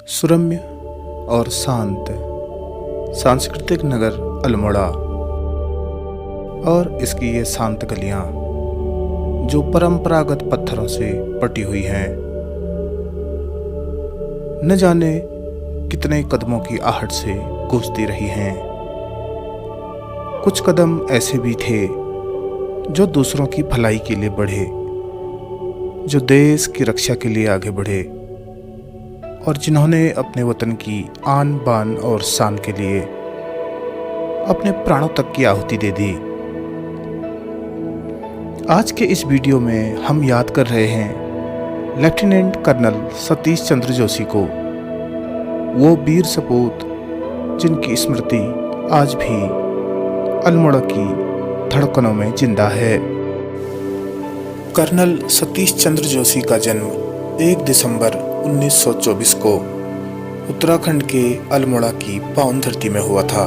सुरम्य और शांत सांस्कृतिक नगर अल्मोड़ा और इसकी ये शांत गलियां जो परंपरागत पत्थरों से पटी हुई हैं, न जाने कितने कदमों की आहट से गूंजती रही हैं। कुछ कदम ऐसे भी थे जो दूसरों की भलाई के लिए बढ़े, जो देश की रक्षा के लिए आगे बढ़े और जिन्होंने अपने वतन की आन बान और शान के लिए अपने प्राणों तक की आहुति दे दी। आज के इस वीडियो में हम याद कर रहे हैं लेफ्टिनेंट कर्नल सतीश चंद्र जोशी को, वो वीर सपूत जिनकी स्मृति आज भी अल्मोड़ा की धड़कनों में जिंदा है। कर्नल सतीश चंद्र जोशी का जन्म 1 दिसंबर 1924 को उत्तराखंड के अल्मोड़ा की पावन धरती में हुआ था।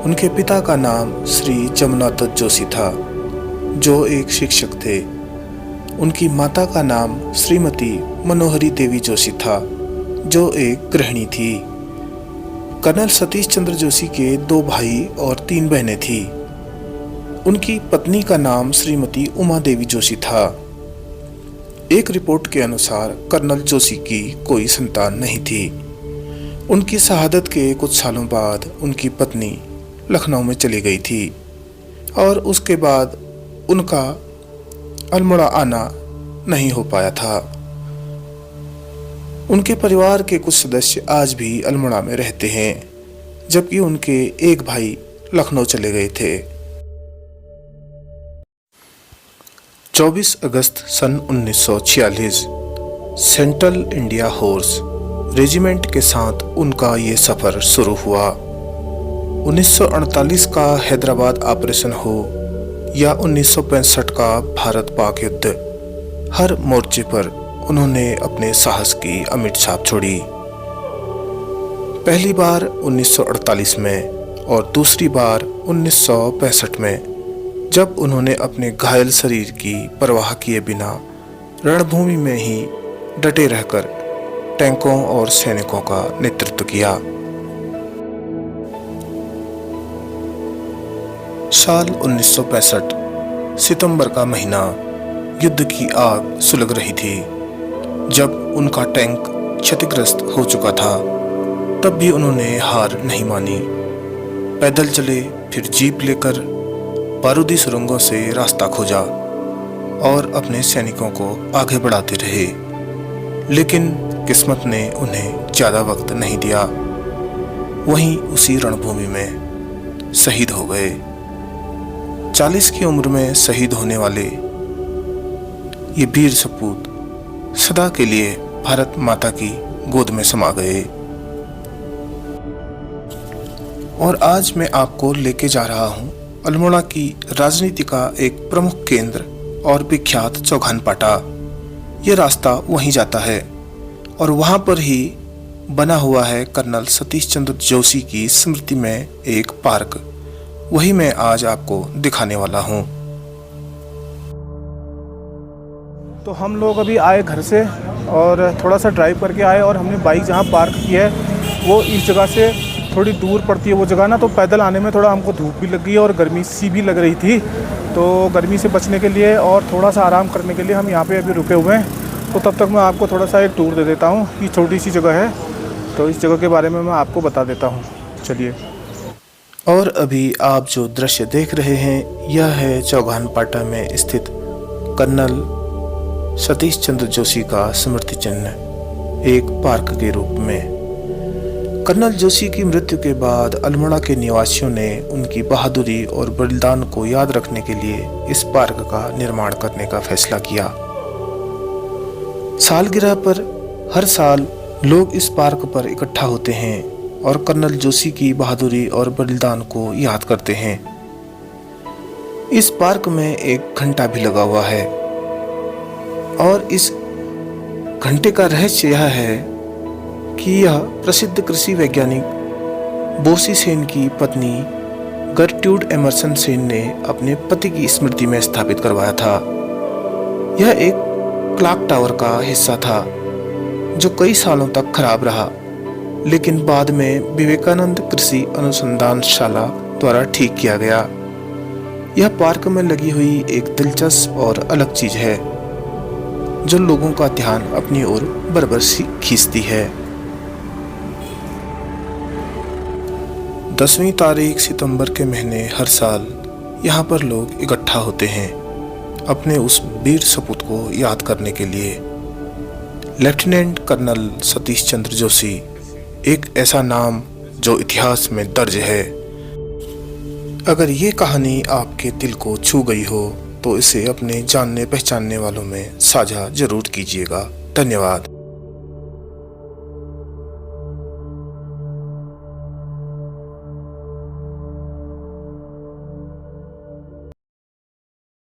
उनके पिता का नाम श्री जमुना दत्त जोशी था, जो एक शिक्षक थे। उनकी माता का नाम श्रीमती मनोहरी देवी जोशी था, जो एक गृहिणी थी। कर्नल सतीश चंद्र जोशी के 2 भाई और 3 बहनें थीं। उनकी पत्नी का नाम श्रीमती उमा देवी जोशी था। एक रिपोर्ट के अनुसार कर्नल जोशी की कोई संतान नहीं थी। उनकी शहादत के कुछ सालों बाद उनकी पत्नी लखनऊ में चली गई थी और उसके बाद उनका अल्मोड़ा आना नहीं हो पाया था। उनके परिवार के कुछ सदस्य आज भी अल्मोड़ा में रहते हैं, जबकि उनके एक भाई लखनऊ चले गए थे। 24 अगस्त सन 1946 सेंट्रल इंडिया हॉर्स रेजिमेंट के साथ उनका ये सफर शुरू हुआ। 1948 का हैदराबाद ऑपरेशन हो या 1965 का भारत पाक युद्ध, हर मोर्चे पर उन्होंने अपने साहस की अमिट छाप छोड़ी। पहली बार 1948 में और दूसरी बार 1965 में, जब उन्होंने अपने घायल शरीर की परवाह किए बिना रणभूमि में ही डटे रहकर टैंकों और सैनिकों का नेतृत्व किया। साल 1965 सितंबर का महीना युद्ध की आग सुलग रही थी। जब उनका टैंक क्षतिग्रस्त हो चुका था, तब भी उन्होंने हार नहीं मानी। पैदल चले, फिर जीप लेकर बारूदी सुरंगों से रास्ता खोजा और अपने सैनिकों को आगे बढ़ाते रहे। लेकिन किस्मत ने उन्हें ज़्यादा वक्त नहीं दिया। वहीं उसी रणभूमि में शहीद हो गए। 40 की उम्र में शहीद होने वाले ये वीर सपूत सदा के लिए भारत माता की गोद में समा गए। और आज मैं आपको लेके जा रहा हूँ अल्मोड़ा की राजनीति का एक प्रमुख केंद्र और विख्यात चौगान पाटा। ये रास्ता वहीं जाता है और वहाँ पर ही बना हुआ है कर्नल सतीश चंद्र जोशी की स्मृति में एक पार्क। वही मैं आज आपको दिखाने वाला हूँ। तो हम लोग अभी आए घर से और थोड़ा सा ड्राइव करके आए और हमने बाइक जहाँ पार्क की है वो इस जगह से थोड़ी दूर पड़ती है वो जगह ना, तो पैदल आने में थोड़ा हमको धूप भी लग गई और गर्मी सी भी लग रही थी। तो गर्मी से बचने के लिए और थोड़ा सा आराम करने के लिए हम यहाँ पे अभी रुके हुए हैं। तो तब तक मैं आपको थोड़ा सा एक टूर दे देता हूँ। ये छोटी सी जगह है, तो इस जगह के बारे में मैं आपको बता देता हूँ। चलिए। और अभी आप जो दृश्य देख रहे हैं, यह है चौगान पाटा में स्थित कर्नल सतीश चंद्र जोशी का स्मृति चिन्ह एक पार्क के रूप में। कर्नल जोशी की मृत्यु के बाद अल्मोड़ा के निवासियों ने उनकी बहादुरी और बलिदान को याद रखने के लिए इस पार्क का निर्माण करने का फैसला किया। सालगिरह पर हर साल लोग इस पार्क पर इकट्ठा होते हैं और कर्नल जोशी की बहादुरी और बलिदान को याद करते हैं। इस पार्क में एक घंटा भी लगा हुआ है और इस घंटे का रहस्य यह है कि यह प्रसिद्ध कृषि वैज्ञानिक बोसी सेन की पत्नी गर्ट्यूड एमरसन सेन ने अपने पति की स्मृति में स्थापित करवाया था। यह एक क्लॉक टावर का हिस्सा था जो कई सालों तक खराब रहा, लेकिन बाद में विवेकानंद कृषि अनुसंधानशाला द्वारा ठीक किया गया। यह पार्क में लगी हुई एक दिलचस्प और अलग चीज है जो लोगों का ध्यान अपनी ओर बराबर खींचती है। 10वीं तारीख सितंबर के महीने हर साल यहाँ पर लोग इकट्ठा होते हैं अपने उस वीर सपूत को याद करने के लिए। लेफ्टिनेंट कर्नल सतीश चंद्र जोशी एक ऐसा नाम जो इतिहास में दर्ज है। अगर ये कहानी आपके दिल को छू गई हो तो इसे अपने जानने पहचानने वालों में साझा जरूर कीजिएगा। धन्यवाद।